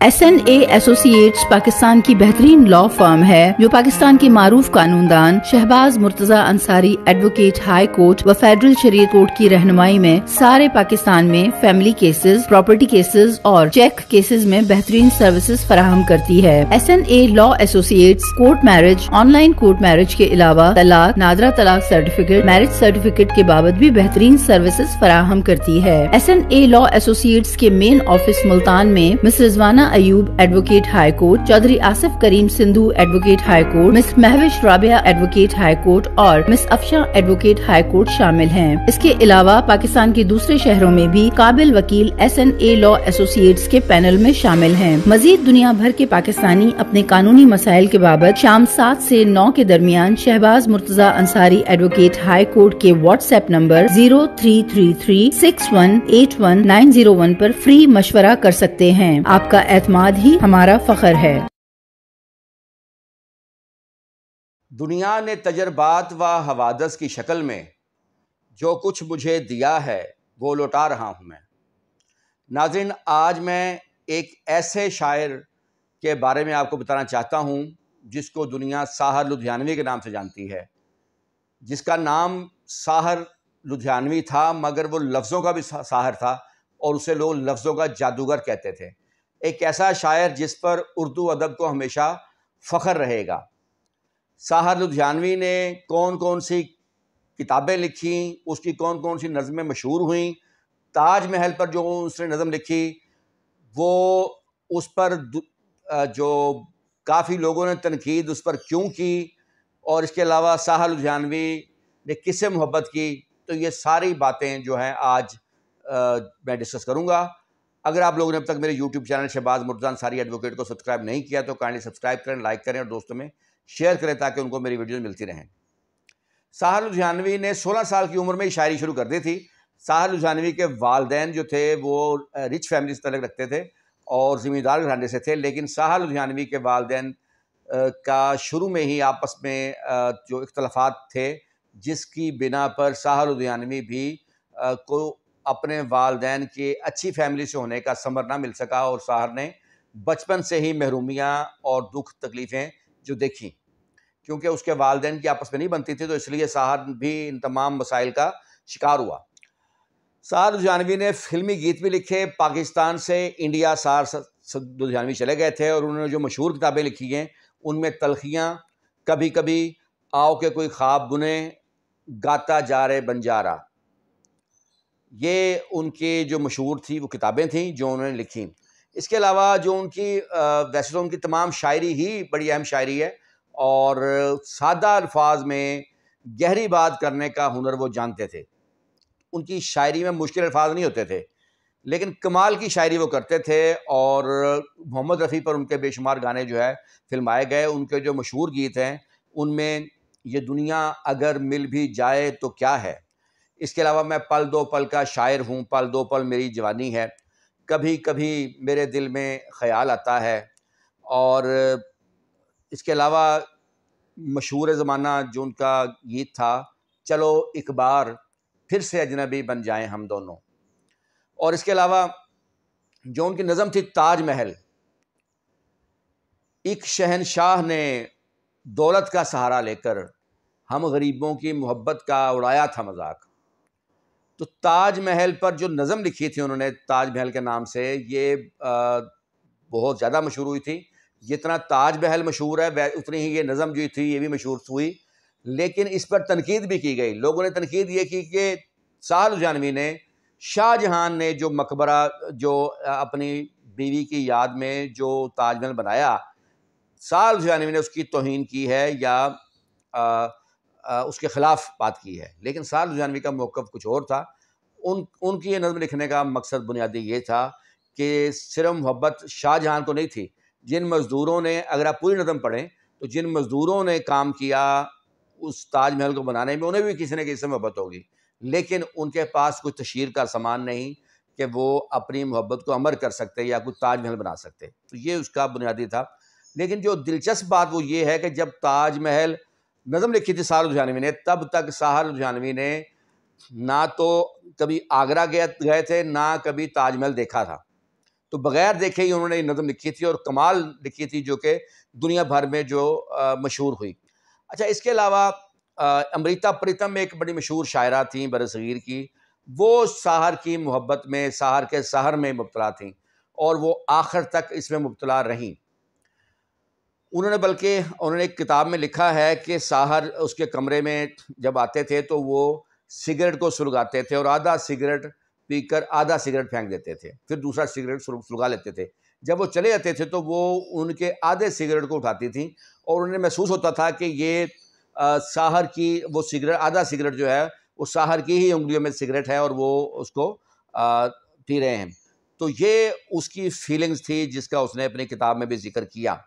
SNA associates Pakistan की बेहतरीन law firm है जो पाकिस्तान के मारूफ कानूनदान Shahbaz Murtaza Ansari advocate high court व फेडरल शरीयत कोर्ट की रहनुमाई में सारे पाकिस्तान में फैमिली केसेस, प्रॉपर्टी केसेस और चेक केसेस में बेहतरीन सर्विसेज फराहम करती है। SNA law associates court marriage, online court marriage के अलावा तलाक, नादरा तलाक सर्टिफिकेट, मैरिज सर्टिफिकेट के बाबत भी बेहतरीन सर्विसेज फराहम करती है। SNA लॉ एसोसिएट्स के मेन ऑफिस मुल्तान में miss Rizwana Ayub advocate high court, Chaudhry Asif Karim Sindhu advocate high court, miss Mahvish Rabia advocate high court और miss Afsha advocate high court शामिल हैं। इसके अलावा पाकिस्तान के दूसरे शहरों में भी काबिल वकील SNA लॉ एसोसिएट्स के पैनल में शामिल हैं। मजीद दुनिया भर के पाकिस्तानी अपने कानूनी मसाइल के बाबत शाम 7 से 9 के दरमियान Shahbaz Murtaza Ansari advocate high court के WhatsApp नंबर 0333618191 पर फ्री मशवरा कर सकते हैं। आपका एतमाद ही हमारा फख्र है। दुनिया ने तजर्बात व हवादस की शक्ल में जो कुछ मुझे दिया है वो लौटा रहा हूँ मैं। नाज़रीन, आज मैं एक ऐसे शायर के बारे में आपको बताना चाहता हूँ जिसको दुनिया साहर लुधियानवी के नाम से जानती है, जिसका नाम साहर लुधियानवी था, मगर वो लफ्ज़ों का भी साहर था और उसे लोग लफ्ज़ों का जादूगर कहते थे। एक ऐसा शायर जिस पर उर्दू अदब को हमेशा फ़ख्र रहेगा। साहर लुधियानवी ने कौन कौन सी किताबें लिखी, उसकी कौन कौन सी नज़में मशहूर हुई, ताज महल पर जो उसने नज़म लिखी वो उस पर जो काफ़ी लोगों ने तनकीद उस पर क्यों की, और इसके अलावा साहर लुधियानवी ने किससे मोहब्बत की, तो ये सारी बातें जो हैं आज मैं डिस्कस करूँगा। अगर आप लोगों ने अब तक मेरे YouTube channel Shahbaz Murtaza Ansari advocate को सब्सक्राइब नहीं किया तो काइंडली सब्सक्राइब करें, लाइक करें और दोस्तों में शेयर करें ताकि उनको मेरी वीडियोज़ मिलती रहें। साहर लुधियानवी ने 16 साल की उम्र में ही शायरी शुरू कर दी थी। साहर लुधियानवी के वालिदैन जो थे वो रिच फैमिली से तल्लुक़ रखते थे और ज़मींदार घराने से थे, लेकिन साहर लुधियानवी के वालिदैन का शुरू में ही आपस में जो इख्तलाफात थे, जिसकी बिना पर साहर लुधियानवी भी को अपने वालिदैन के अच्छी फैमिली से होने का समर ना मिल सका और साहर ने बचपन से ही महरूमियाँ और दुख तकलीफ़ें जो देखी, क्योंकि उसके वालिदैन की आपस में नहीं बनती थी, तो इसलिए साहर भी इन तमाम मसाइल का शिकार हुआ। साहर लुधियानवी ने फ़िल्मी गीत भी लिखे। पाकिस्तान से इंडिया साहर लुधियानवी चले गए थे और उन्होंने जो मशहूर किताबें लिखी हैं उनमें तलखियाँ, कभी कभी, आओ के कोई ख्वाब बुने, गाता जा रे बंजारा, ये उनकी जो मशहूर थी वो किताबें थीं जो उन्होंने लिखी। इसके अलावा जो उनकी वैसे तो उनकी तमाम शायरी ही बड़ी अहम शायरी है और सादा अल्फाज में गहरी बात करने का हुनर वो जानते थे। उनकी शायरी में मुश्किल अल्फाज नहीं होते थे, लेकिन कमाल की शायरी वो करते थे और मोहम्मद रफ़ी पर उनके बेशुमार गाने जो है फिल्माए गए। उनके जो मशहूर गीत हैं उनमें ये दुनिया अगर मिल भी जाए तो क्या है, इसके अलावा मैं पल दो पल का शायर हूँ, पल दो पल मेरी जवानी है, कभी कभी मेरे दिल में ख्याल आता है, और इसके अलावा मशहूर ज़माना जो उनका गीत था, चलो एक बार फिर से अजनबी बन जाएं हम दोनों, और इसके अलावा जो उनकी नज़म थी ताज महल, एक शहनशाह ने दौलत का सहारा लेकर हम गरीबों की मोहब्बत का उड़ाया था मजाक। तो ताज महल पर जो नज़म लिखी थी उन्होंने ताज महल के नाम से, ये बहुत ज़्यादा मशहूर हुई थी। जितना ताज महल मशहूर है उतनी ही ये नज़म जो थी ये भी मशहूर हुई, लेकिन इस पर तनकीद भी की गई। लोगों ने तनकीद ये की कि साहर लुधियानवी ने शाहजहां ने जो मकबरा जो अपनी बीवी की याद में जो ताजमहल बनाया, साहर लुधियानवी ने उसकी तौहीन की है या उसके ख़िलाफ़ बात की है। लेकिन साहर लुधियानवी का मौक़िफ़ कुछ और था। उनकी ये नज़्म लिखने का मकसद बुनियादी ये था कि सिर्फ मोहब्बत शाहजहां को नहीं थी, जिन मज़दूरों ने, अगर आप पूरी नज़्म पढ़ें तो जिन मज़दूरों ने काम किया उस ताजमहल को बनाने में, उन्हें भी किसी न किसी से मोहब्बत होगी, लेकिन उनके पास कोई तशहीर का सामान नहीं कि वो अपनी मोहब्बत को अमर कर सकते या कोई ताजमहल बना सकते। तो ये उसका बुनियादी था। लेकिन जो दिलचस्प बात वो ये है कि जब ताजमहल नज़म लिखी थी साहर लुधियानवी ने, तब तक साहर लुधियानवी ने ना तो कभी आगरा गए थे, ना कभी ताजमहल देखा था। तो बग़ैर देखे ही उन्होंने नज़म लिखी थी और कमाल लिखी थी, जो कि दुनिया भर में जो मशहूर हुई। अच्छा, इसके अलावा अमृता प्रीतम एक बड़ी मशहूर शायरा थीं बरसग़ीर की। वो साहर की मोहब्बत में, साहर के सहर में मुब्तला थीं और वो आखिर तक इसमें मुब्तला रहीं। उन्होंने एक किताब में लिखा है कि साहर उसके कमरे में जब आते थे तो वो सिगरेट को सुलगाते थे और आधा सिगरेट पीकर आधा सिगरेट फेंक देते थे, फिर दूसरा सिगरेट सुलगा लेते थे। जब वो चले जाते थे तो वो उनके आधे सिगरेट को उठाती थी और उन्हें महसूस होता था कि ये साहर की वो सिगरेट, आधा सिगरेट जो है वो साहर की ही उंगलियों में सिगरेट है और वो उसको पी रहे हैं। तो ये उसकी फीलिंग्स थी जिसका उसने अपनी किताब में भी जिक्र किया।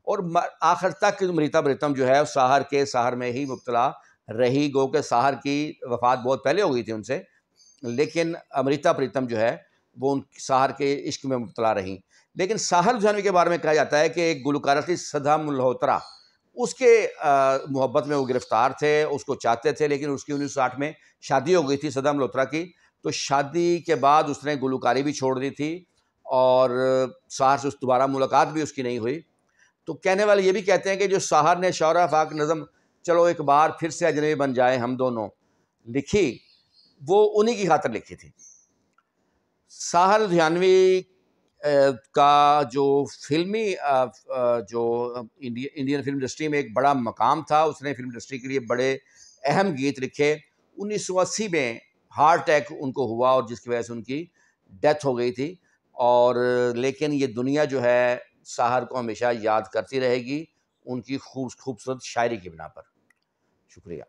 और आखिर तक अमृता प्रीतम जो है साहर के सहर में ही मुब्तला रही। गो कि साहर की वफ़ात बहुत पहले हो गई थी उनसे, लेकिन अमृता प्रीतम जो है वो उन साहर के इश्क में मुब्तला रहीं। लेकिन साहर लुधियानवी के बारे में कहा जाता है कि एक गुलकार थी सदा मल्होत्रा, उसके मोहब्बत में वो गिरफ्तार थे, उसको चाहते थे, लेकिन उसकी 1960 में शादी हो गई थी सदा मल्होत्रा की। तो शादी के बाद उसने गुलकारी भी छोड़ दी थी और साहर से दोबारा मुलाकात भी उसकी नहीं हुई। तो कहने वाले ये भी कहते हैं कि जो साहर ने शौरा फाक नज़म चलो एक बार फिर से अजनबी बन जाए हम दोनों लिखी, वो उन्हीं की खातिर लिखी थी। साहर लुधियानवी का जो फिल्मी जो इंडियन फिल्म इंडस्ट्री में एक बड़ा मकाम था, उसने फिल्म इंडस्ट्री के लिए बड़े अहम गीत लिखे। 1980 में हार्ट अटैक उनको हुआ और जिसकी वजह से उनकी डेथ हो गई थी। और लेकिन ये दुनिया जो है साहर को हमेशा याद करती रहेगी उनकी खूबसूरत शायरी की बिना पर। शुक्रिया।